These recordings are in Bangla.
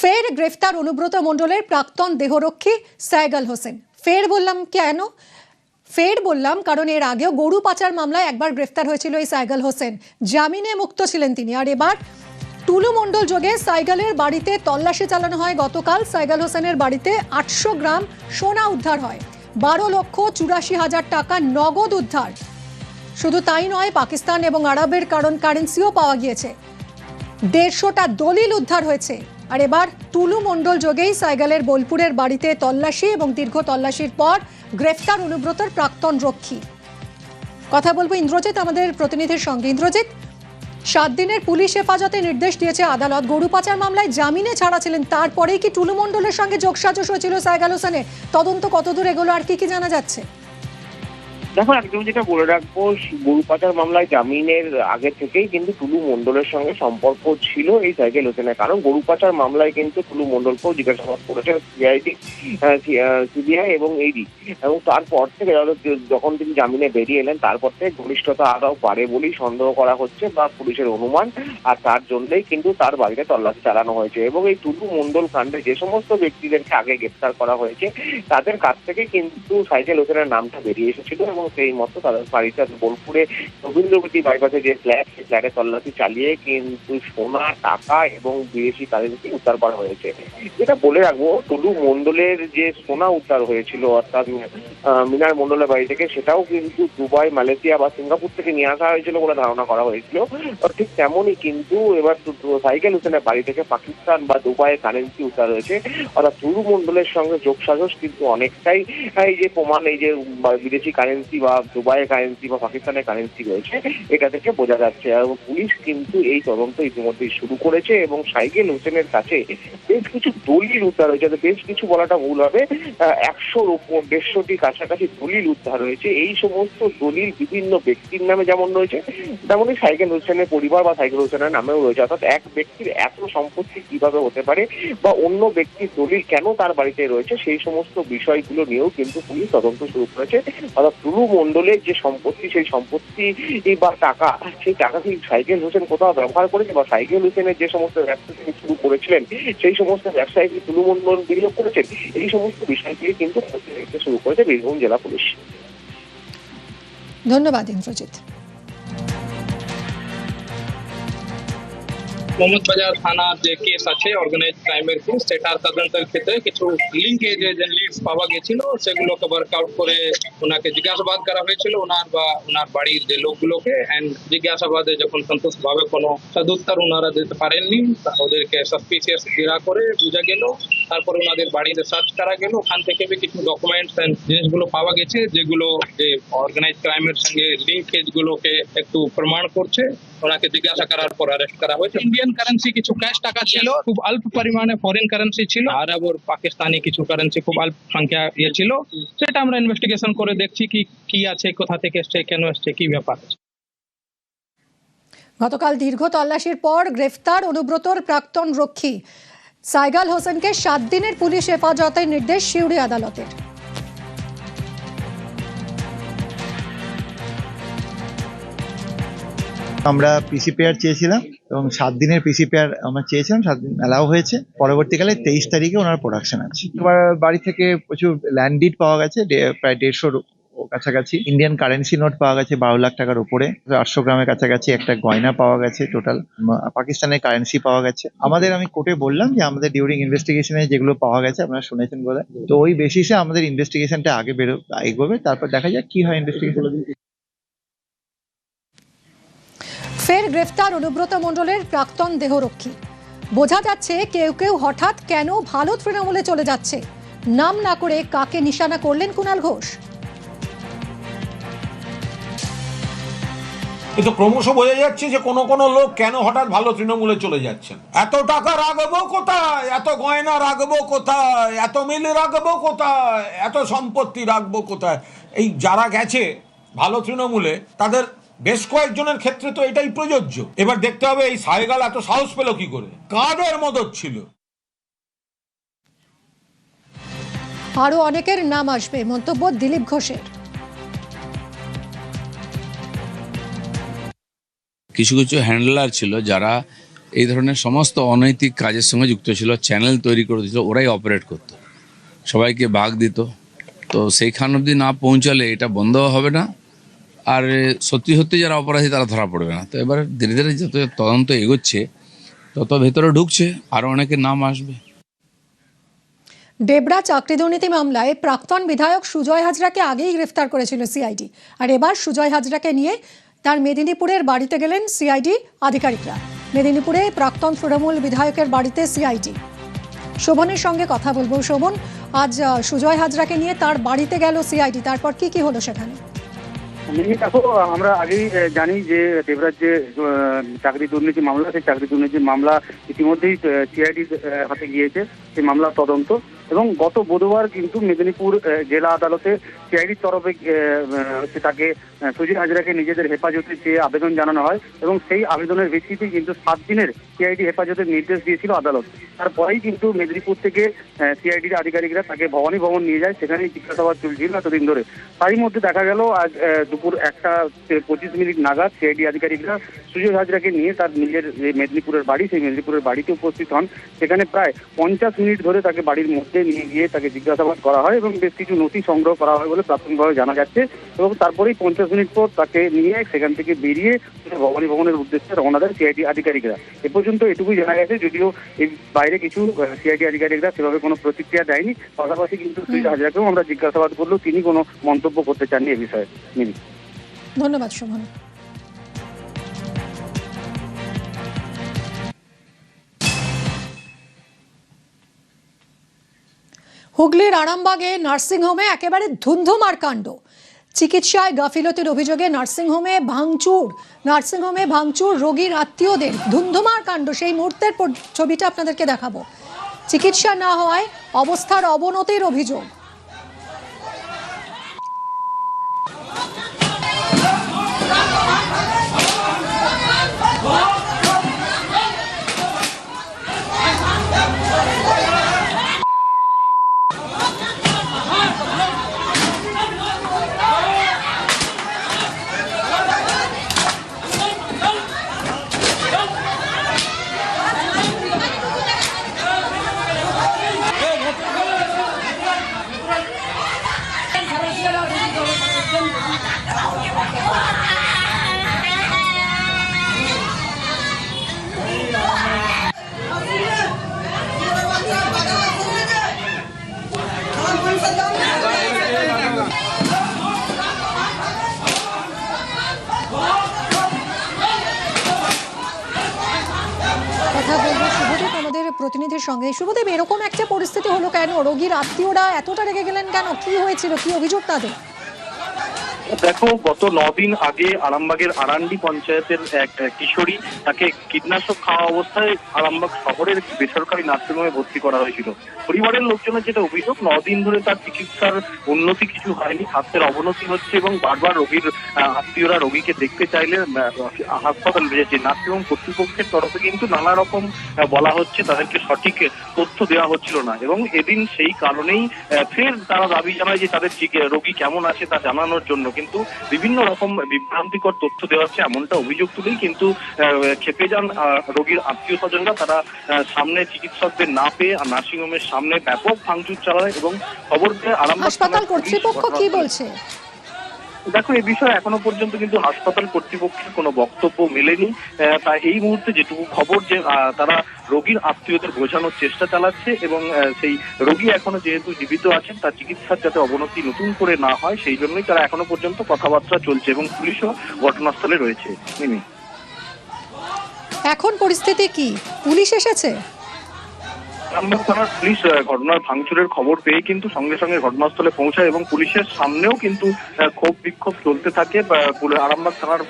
ফের গ্রেফতার অনুব্রত মণ্ডলের প্রাক্তন দেহরক্ষী সাইগাল হোসেন। ফের বললাম কারণ এর আগেও গরু পাচার মামলায় একবার গ্রেফতার হয়েছিল এই সাইগাল হোসেন। জামিনে মুক্ত ছিলেন তিনি। আর এবার টুলু মণ্ডল যোগে সাইগালের বাড়িতে তল্লাশি চালানো হয়। গতকাল সাইগাল হোসেনের বাড়িতে 800 গ্রাম সোনা উদ্ধার হয়, 12,84,000 টাকা নগদ উদ্ধার। শুধু তাই নয়, পাকিস্তান এবং আরবের কারেন্সিও পাওয়া গিয়েছে। 150টা দলিল উদ্ধার হয়েছে। আর এবার টুলু মণ্ডল যোগেই সাইগালের বোলপুরের বাড়িতে তল্লাশি এবং দীর্ঘ তল্লাশির পর গ্রেফতার অনুব্রতর প্রাক্তন রক্ষী। কথা বলবো ইন্দ্রজিৎ আমাদের প্রতিনিধির সঙ্গে। ইন্দ্রজিৎ, 7 দিনের পুলিশ হেফাজতে নির্দেশ দিয়েছে আদালত। গরু পাচার মামলায় জামিনে ছাড়া ছিলেন, তারপরেই কি টুলু মণ্ডলের সঙ্গে যোগসাজশ হয়েছিল সাইগাল হোসেনের? তদন্ত কতদূর এগোলো আর কি জানা যাচ্ছে? দেখো, একদম যেটা বলে রাখবো, গরু পাচার মামলায় জামিনের আগে থেকেই কিন্তু টুলু মণ্ডলের সঙ্গে সম্পর্ক ছিল এই সাইগাল হোসেনের। কারণ গরু পাচার মামলায় কিন্তু টুলু মণ্ডলকেও জিজ্ঞাসাবাদ করেছে সিবিআই এবং ইডি, এবং তারপর থেকে যখন তিনি জামিনে বেরিয়ে এলেন তারপর থেকে ঘনিষ্ঠতা আরও বাড়ে বলেই সন্দেহ করা হচ্ছে বা পুলিশের অনুমান। আর তার জন্যই কিন্তু তার বাড়িতে তল্লাশি চালানো হয়েছে। এবং এই টুলু মণ্ডল কাণ্ডে যে সমস্ত ব্যক্তিদেরকে আগে গ্রেফতার করা হয়েছে তাদের কাছ থেকে কিন্তু সাইগাল হোসেনের নামটা বেরিয়ে এসেছিল। এবং সেই মতো তাদের বাড়িতে বোলপুরে রবীন্দ্রপতি বাইপাসে যে ফ্ল্যাট, সেই ফ্ল্যাটে তল্লাশি চালিয়ে কিন্তু সোনা, টাকা এবং বিদেশি কারেন্সি উদ্ধার করা হয়েছে। যেটা বলে রাখবো, টুলু মণ্ডলের যে সোনা উদ্ধার হয়েছিল অর্থাৎ মিনার মণ্ডলের বাড়ি থেকে, সেটাও কিন্তু দুবাই, মালয়েশিয়া বা সিঙ্গাপুর থেকে নিয়ে আসা হয়েছিল বলে ধারণা করা হয়েছিল। ঠিক তেমনই কিন্তু এবার সাইগাল হোসেনের বাড়ি থেকে পাকিস্তান বা দুবাইয়ের কারেন্সি উদ্ধার হয়েছে। অর্থাৎ টুলু মণ্ডলের সঙ্গে যোগসাজশ কিন্তু অনেকটাই এই যে প্রমাণ, এই যে বিদেশি কারেন্সি বা দুবাইয়ের কারেন্সি বা পাকিস্তানের কারেন্সি রয়েছে, এটা থেকে বোঝা যাচ্ছে। এবং পুলিশ কিন্তু এই তদন্ত ইতিমধ্যেই শুরু করেছে এবং সাইগাল হোসেনের কাছে বেশ কিছু দলিল উদ্ধার হয়েছে। বেশ কিছু বলাটা ভুল হবে, 100-র উপর 150টি কাছাকাছি দলিল উদ্ধার হয়েছে। এই সমস্ত দলিল বিভিন্ন ব্যক্তির নামে যেমন রয়েছে, তেমনই সাইগাল হোসেনের পরিবার বা সাইগাল হোসেনের নামেও রয়েছে। অর্থাৎ এক ব্যক্তির এত সম্পত্তি কিভাবে হতে পারে বা অন্য ব্যক্তির দলিল কেন তার বাড়িতে রয়েছে, সেই সমস্ত বিষয়গুলো নিয়েও কিন্তু পুলিশ তদন্ত শুরু করেছে। অর্থাৎ টুলু মণ্ডলের যে সম্পত্তি, সেই সম্পত্তি বা টাকা, সেই টাকা কি সাইগাল হোসেন কোথাও ব্যবহার করেছে বা সাইগাল হোসেনের যে সমস্ত ব্যবসা তিনি শুরু করেছিলেন সেই সমস্ত ব্যবসায় কি টুলু মণ্ডল বিনিয়োগ করেছেন, এই সমস্ত বিষয়গুলি কিন্তু দেখতে শুরু করেছে বীরভূম জেলা পুলিশ। ধন্যবাদ ইন্দ্রজিৎ। মোহাম্মদ বাজার থানার যে কেস আছে অর্গানাইজ ক্রাইমের কেস, সেটার তদন্তের ক্ষেত্রে কিছু লিঙ্কেজ লিডস পাওয়া গেছিল, সেগুলোকে ওয়ার্কআউট করে ওনাকে জিজ্ঞাসাবাদ করা হয়েছিল, ওনার বাড়ির যে লোকগুলোকে। এন্ড জিজ্ঞাসাবাদে যখন সন্তোষভাবে কোনো সদুত্তর ওনারা দিতে পারেননি, ওদেরকে সাসপিসিয়াস ঘেরা করে বোঝা গেল। তারপরে ওনাদের বাড়িতে সার্চ করা গেল, ওখান থেকে কিছু ডকুমেন্টস এন্ড জিনিসগুলো পাওয়া গেছে, যেগুলো যে অর্গানাইজ ক্রাইমের সঙ্গে লিঙ্কেজ গুলোকে একটু প্রমাণ করছে। ওনাকে জিজ্ঞাসা করার পর অ্যারেস্ট করা হয়েছে। ইন্ডিয়ান কারেন্সি কিছু ক্যাশ টাকা ছিল, খুব অল্প পরিমাণে ফরেন কারেন্সি ছিল, আরব ও পাকিস্তানি কিছু কারেন্সি খুব অল্প সংখ্যা ছিল। সেটা আমরা ইনভেস্টিগেশন করে দেখছি কি আছে, কোথা থেকে এসছে, কেন এসছে, কি ব্যাপার। গতকাল দীর্ঘ তল্লাশির পর গ্রেফতার অনুব্রতর প্রাক্তন রক্ষী সাইগাল হোসেনকে 7 দিনের পুলিশ হেফাজতের নির্দেশ সিউড়ি আদালতের। আমরা পিসিপিআর চেয়েছিলাম এবং 7 দিনের পিসিপিআর আমরা চেয়েছিলাম, 7 দিন অ্যালাউ হয়েছে। পরবর্তীকালে 23 তারিখে ওনার প্রোডাকশন আছে। এবার বাড়ি থেকে প্রচুর ল্যান্ড ডিড পাওয়া গেছে, প্রায় 150-র কাছাকাছি। ইন্ডিয়ান কারেন্সি নোট পাওয়া গেছে 12 লাখ টাকার উপরে, 800 গ্রামের কাছাকাছি একটা গয়না পাওয়া গেছে। টোটাল পাকিস্তানের কারেন্সি পাওয়া গেছে। আমি কোর্টে বললাম যে আমাদের ডিউরিং ইনভেস্টিগেশনে যেগুলো পাওয়া গেছে আপনারা শুনেছেন বলে, তো ওই বেসিসে আমাদের ইনভেস্টিগেশনটা আগে এগোবে, তারপর দেখা যাক কি হয় ইনভেস্টিগেশন। ফের গ্রেফতার অনুব্রত মণ্ডলের প্রাক্তন দেহরক্ষী। বোঝা যাচ্ছে কেউ কেউ হঠাৎ কেন ভালো তৃণমূলে চলে যাচ্ছে। নাম না করে কাকে নিশানা করলেন কুণাল ঘোষ? কিন্তু ক্রমশ বোঝা যাচ্ছে যে কোনো লোক কেন হঠাৎ ভালো তৃণমূলে চলে যাচ্ছেন। এত টাকা রাখবো কোথায়, এত গয়না রাখবো কোথায়, এত মিল রাখবো কোথায়, এত সম্পত্তি রাখবো কোথায়। এই যারা গেছে ভালো তৃণমূলে তাদের বেশ কয়েকজনের ক্ষেত্রে তো এটাই প্রযোজ্য। এবার দেখতে হবে এই সাইগাল এত সাহস পেল কি করে, কাদের মদত ছিল। আরো অনেকের নাম আসবে, মন্তব্য দিলীপ ঘোষের। কিছু হ্যান্ডলার ছিল যারা এই ধরনের সমস্ত অনৈতিক কাজের সঙ্গে যুক্ত ছিল, চ্যানেল তৈরি করে দিয়েছিল, ওরাই অপারেট করতো, সবাইকে ভাগ দিত। তো সেইখান অবধি না পৌঁছালে এটা বন্ধ হবে না, আর সত্যি সত্যি যারা অপরাধী তারা ধরা পড়বে না। তো এবার ধীরে ধীরে যত তদন্ত এগোচ্ছে তত ভেতরে ঢুকছে, আরও অনেকের নাম আসবে। ডেবরা চাকরি দুর্নীতি মামলায় প্রাক্তন বিধায়ক সুজয় হাজরাকে আগেই গ্রেফতার করেছিল সিআইডি, আর এবার সুজয় হাজরাকে নিয়ে তার মেদিনীপুরের বাড়িতে গেলেন সিআইডি আধিকারিকরা। মেদিনীপুরে প্রাক্তন তৃণমূল বিধায়কের বাড়িতে সিআইডি। শোভনের সঙ্গে কথা বলবো। শোভন, আজ সুজয় হাজরাকে নিয়ে তার বাড়িতে গেল সিআইডি, তারপর কি হলো সেখানে? দেখো, আমরা আগেই জানি যে দেবরাজ যে চাকরি দুর্নীতি মামলা, সেই চাকরি দুর্নীতি মামলা ইতিমধ্যেই সিআইডির হাতে গিয়েছে, সেই মামলার তদন্ত। এবং গত বুধবার কিন্তু মেদিনীপুর জেলা আদালতে সিআইডির তরফে তাকে সুজয় হাজরাকে নিজেদের হেফাজতে চেয়ে আবেদন জানানো হয় এবং সেই আবেদনের ভিত্তিতে কিন্তু 7 দিনের সিআইডি হেফাজতের নির্দেশ দিয়েছিল আদালত। তারপরেই কিন্তু মেদিনীপুর থেকে সিআইডির আধিকারিকরা তাকে ভবানী ভবন নিয়ে যায়, সেখানেই জিজ্ঞাসাবাদ চলছিল এতদিন ধরে। তারই মধ্যে দেখা গেল আজ দুপুর 1:25 নাগাদ সিআইডি আধিকারিকরা সুজয় হাজরাকে নিয়ে তার নিজের মেদিনীপুরের বাড়ি, সেই মেদিনীপুরের বাড়িতে উপস্থিত হন। সেখানে প্রায় 50 মিনিট ধরে তাকে বাড়ির মধ্যে নিয়ে গিয়ে তাকে জিজ্ঞাসাবাদ করা হয় এবং বেশ কিছু নথি সংগ্রহ করা হয় বলে প্রাথমিকভাবে জানা যাচ্ছে। এবং তারপরেই 50 মিনিট পর তাকে নিয়ে সেখান থেকে বেরিয়ে ভবানী ভবনের উদ্দেশ্যে রওনা দেন সিআইডি আধিকারিকরা। এ পর্যন্ত এটুকুই জানা গেছে, যদিও এই বাইরে কিছু সিআইডি আধিকারিকরা সেভাবে কোনো প্রতিক্রিয়া দেয়নি। পাশাপাশি কিন্তু সুজয় হাজরাকেও আমরা জিজ্ঞাসাবাদ করলেও তিনি কোনো মন্তব্য করতে চাননি এ বিষয়ে। ধন্যবাদ শোভন। হুগলির আরামবাগে নার্সিংহোমে একেবারে ধুন্ধুমার কাণ্ড। চিকিৎসায় গাফিলতির অভিযোগে নার্সিংহোমে ভাঙচুর, রোগীর আত্মীয়দের ধুন্ধুমার কাণ্ড। সেই মুহূর্তের ছবিটা আপনাদেরকে দেখাবো। চিকিৎসা না হওয়ায় অবস্থার অবনতির অভিযোগ। প্রতিনিধির সঙ্গে। শুভদেব, এরকম একটা পরিস্থিতি হলো কেন? রোগীর আত্মীয়রা এতটা রেগে গেলেন কেন? কি হয়েছিল, কি অভিযোগ তাদের? দেখো, গত 9 দিন আগে আরামবাগের আরান্ডি পঞ্চায়েতের এক কিশোরী, তাকে কীটনাশক খাওয়া অবস্থায় আরামবাগ শহরের বেসরকারি নার্সিংহোমে ভর্তি করা হয়েছিল। পরিবারের লোকজনের যেটা অভিযোগ, 9 দিন ধরে তার চিকিৎসার উন্নতি কিছু হয়নি, স্বাস্থ্যের অবনতি হচ্ছে এবং বারবার রোগীর আত্মীয়রা রোগীকে দেখতে চাইলে হাসপাতাল যে নার্সিংহোম কর্তৃপক্ষের তরফে কিন্তু নানা রকম বলা হচ্ছে, তাদেরকে সঠিক তথ্য দেওয়া হচ্ছিল না। এবং এদিন সেই কারণেই ফের তারা দাবি জানায় যে তাদের রোগী কেমন আছে তা জানানোর জন্য, কিন্তু বিভিন্ন রকম বিভ্রান্তিকর তথ্য দেওয়া হচ্ছে এমনটা অভিযোগ তুলেই কিন্তু খেপে যান রোগীর আত্মীয় স্বজনরা। তারা সামনে চিকিৎসকদের না পেয়ে নার্সিংহোমের সামনে ব্যাপক ভাঙচুর চালায় এবং খবর পেয়ে হাসপাতাল কর্তৃপক্ষ কি বলছে? দেখো, এই বিষয়ে এখনো পর্যন্ত কিন্তু হাসপাতাল কর্তৃপক্ষের কোনো বক্তব্য মেলেনি। তাই এই মুহূর্তে যেটুকু খবর, যে তারা রোগীর আত্মীয়দের বোঝানোর চেষ্টা চালাচ্ছে এবং সেই রোগী এখনো যেহেতু জীবিত আছেন, তার চিকিৎসার যাতে অবনতি নতুন করে না হয় সেই জন্যই তারা এখনো পর্যন্ত কথাবার্তা চলছে এবং পুলিশও ঘটনাস্থলে রয়েছে। এখন পরিস্থিতি কি? পুলিশ এসেছে? আরামবাগ থানার পুলিশ ঘটনার ভাঙচুরের খবর পেয়ে কিন্তু সঙ্গে সঙ্গে ঘটনাস্থলে পৌঁছায় এবং পুলিশের সামনেও কিন্তু ক্ষোভ বিক্ষোভ চলতে থাকে। আরামবাগ থানার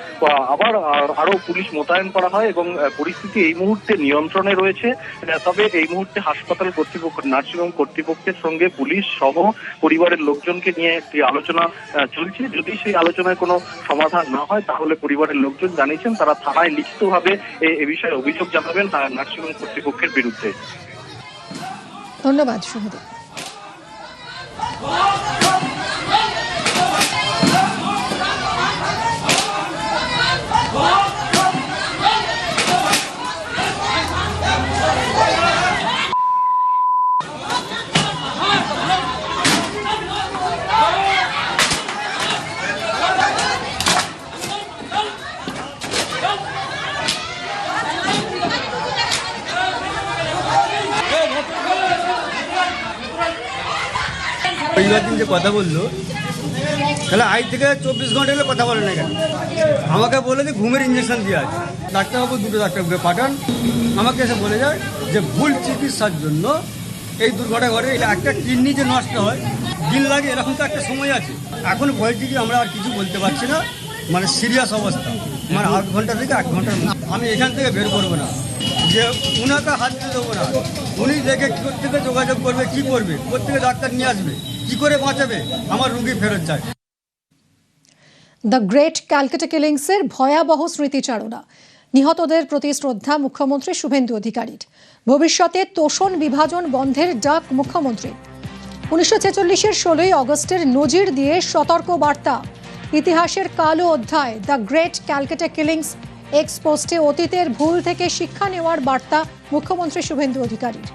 আরো পুলিশ মোতায়েন করা হয় এবং পরিস্থিতি এই মুহূর্তে নিয়ন্ত্রণে রয়েছে। তবে এই মুহূর্তে হাসপাতাল কর্তৃপক্ষ, নার্সিংহোম কর্তৃপক্ষের সঙ্গে পুলিশ সহ পরিবারের লোকজনকে নিয়ে একটি আলোচনা চলছে। যদি সেই আলোচনায় কোনো সমাধান না হয় তাহলে পরিবারের লোকজন জানিয়েছেন তারা থানায় লিখিতভাবে এ বিষয়ে অভিযোগ জানাবেন নার্সিংহোম কর্তৃপক্ষের বিরুদ্ধে। ধন্যবাদ শুভদেব। রবিবার দিন যে কথা বললো, তাহলে আজ থেকে 24 ঘন্টা হলে কথা বলে না কেন? আমাকে বলে যে ঘুমের ইঞ্জেকশন দিয়ে আছে। ডাক্তারবাবু, দুটো ডাক্তারকে পাঠান, আমাকে এসে বলে যায় যে ভুল চিকিৎসার জন্য এই দুর্ঘটনা ঘটে। একটা কিডনি যে নষ্ট হয় দিন লাগে, এরকম তো একটা সময় আছে। এখন বলছি কি আমরা আর কিছু বলতে পারছি না, মানে সিরিয়াস অবস্থা, মানে 8 ঘন্টা থেকে 1 ঘন্টা আমি এখান থেকে বের করবো না, যে উনাকে হাত দিয়ে দেবো না। উনি দেখে কোথেকে যোগাযোগ করবে, কি করবে, কোথেকে ডাক্তার নিয়ে আসবে, কি করে বাঁচাবে, আমার রুগী ফেরত চাই। দ্য গ্রেট ক্যালকাটা কিলিংসের ভয়াবহ স্মৃতিচারণা, নিহতদের প্রতি শ্রদ্ধা মুখ্যমন্ত্রী শুভেন্দু অধিকারীর। ভবিষ্যতে তোষণ বিভাজন বন্ধের ডাক মুখ্যমন্ত্রী। 1946-এর 16ই অগস্টের নজির দিয়ে সতর্ক বার্তা। ইতিহাসের কালো অধ্যায় দ্য গ্রেট ক্যালকাটা কিলিংস এক্সপোস্টে অতীতের ভুল থেকে শিক্ষা নেওয়ার বার্তা মুখ্যমন্ত্রী শুভেন্দু অধিকারীর।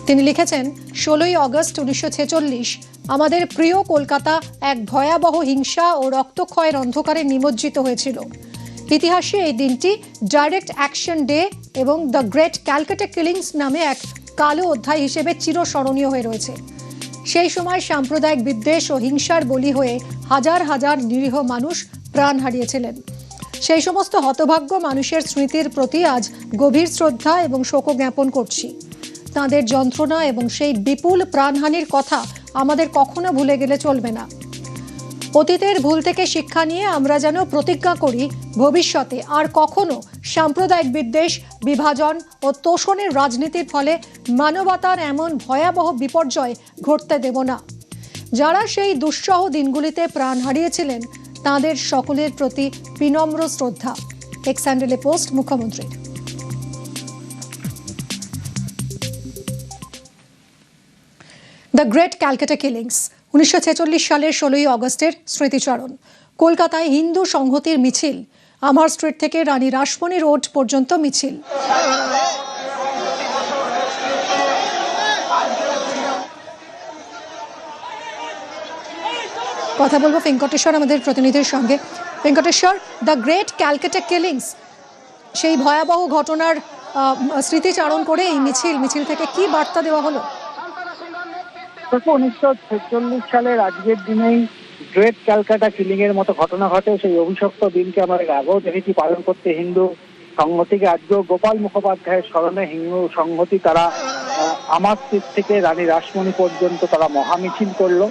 তিনি লিখেছেন, 16ই অগস্ট 1946 আমাদের প্রিয় কলকাতা এক ভয়াবহ হিংসা ও রক্তক্ষয়ের অন্ধকারে নিমজ্জিত হয়েছিল। ইতিহাসে এই দিনটি ডাইরেক্ট অ্যাকশন ডে এবং দ্য গ্রেট ক্যালকাটা কিলিংস নামে এক কালো অধ্যায় হিসেবে চিরস্মরণীয় হয়ে রয়েছে। সেই সময় সাম্প্রদায়িক বিদ্বেষ ও হিংসার বলি হয়ে হাজার হাজার নিরীহ মানুষ প্রাণ হারিয়েছিলেন। সেই সমস্ত হতভাগ্য মানুষের স্মৃতির প্রতি আজ গভীর শ্রদ্ধা এবং শোক জ্ঞাপন করছি। তাঁদের যন্ত্রণা এবং সেই বিপুল প্রাণহানির কথা আমাদের কখনো ভুলে গেলে চলবে না। অতীতের ভুল থেকে শিক্ষা নিয়ে আমরা যেন প্রতিজ্ঞা করি ভবিষ্যতে আর কখনো সাম্প্রদায়িক বিদ্বেষ, বিভাজন ও তোষণের রাজনীতির ফলে মানবতার এমন ভয়াবহ বিপর্যয় ঘটতে দেব না। যারা সেই দুঃসহ দিনগুলিতে প্রাণ হারিয়েছিলেন তাঁদের সকলের প্রতি বিনম্র শ্রদ্ধা। এক্স হ্যান্ডেলে পোস্ট মুখ্যমন্ত্রীর। দ্য গ্রেট ক্যালকাটা কিলিংস 1946 সালের 16ই অগস্টের স্মৃতিচারণ। কলকাতায় হিন্দু সংহতির মিছিল। আমার স্ট্রিট থেকে রানী রাসমণি রোড পর্যন্ত মিছিল। কথা বলবো ভেঙ্কটেশ্বর আমাদের প্রতিনিধির সঙ্গে। Venkateshwar, the great Calcutta killings, সেই ভয়াবহ ঘটনার স্মৃতিচারণ করে এই মিছিল থেকে কি বার্তা দেওয়া হলো? 1946 সালের আজকের দিনেই গ্রেট ক্যালকাটা কিলিং এর মতো ঘটনা ঘটে। সেই অভিশপ্ত দিনকে আমরা আগেও দেখেছি পালন করতে হিন্দু সংহতিকে। আজকেও গোপাল মুখোপাধ্যায়ের স্মরণে হিন্দু সংহতি তারা আমার স্ট্রিট থেকে রানী রাসমণি পর্যন্ত তারা মহামিছিল করলো।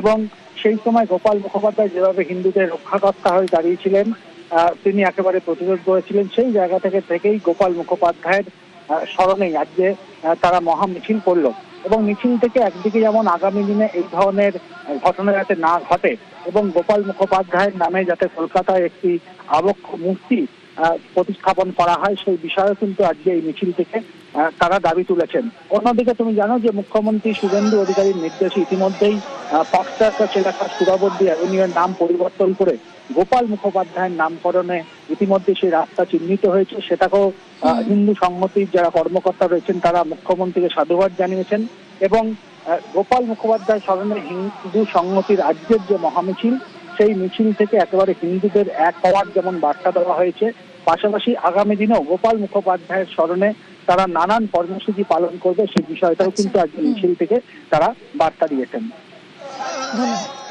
এবং সেই সময় গোপাল মুখোপাধ্যায় যেভাবে হিন্দুদের রক্ষাকর্তা হয়ে দাঁড়িয়েছিলেন, তিনি একেবারে প্রতিরোধ করেছিলেন। সেই জায়গা থেকেই গোপাল মুখোপাধ্যায়ের স্মরণেই আজকে তারা মহামিছিল করলো। এবং মিছিল থেকে একদিকে যেমন আগামী দিনে এই ধরনের ঘটনা যাতে না ঘটে এবং গোপাল মুখোপাধ্যায়ের নামে যাতে কলকাতায় একটি আবক্ষ মূর্তি প্রতিস্থাপন করা হয়, সেই বিষয়েও কিন্তু আজকে এই মিছিল থেকে তারা দাবি তুলেছেন। অন্যদিকে তুমি জানো যে মুখ্যমন্ত্রী শুভেন্দু অধিকারীর নির্দেশে ইতিমধ্যেই ফক্সটার্কাস এলাকার সুরাবর্দী অ্যাভিনিউয়ের নাম পরিবর্তন করে গোপাল মুখোপাধ্যায়ের নামকরণে ইতিমধ্যে সেই রাস্তা চিহ্নিত হয়েছে। সেটাকেও হিন্দু সংহতির যারা কর্মকর্তা রয়েছেন তারা মুখ্যমন্ত্রীকে সাধুবাদ জানিয়েছেন। এবং গোপাল মুখোপাধ্যায় স্মরণে হিন্দু সংহতির আজকের যে মহামিছিল, সেই মিছিল থেকে একেবারে হিন্দুদের এক হওয়ার যেমন বার্তা দেওয়া হয়েছে, পাশাপাশি আগামী দিনেও গোপাল মুখোপাধ্যায়ের স্মরণে তারা নানান কর্মসূচি পালন করবে সেই বিষয়টাও কিন্তু আজকে মিছিল থেকে তারা বার্তা দিয়েছেন। ধন্যবাদ।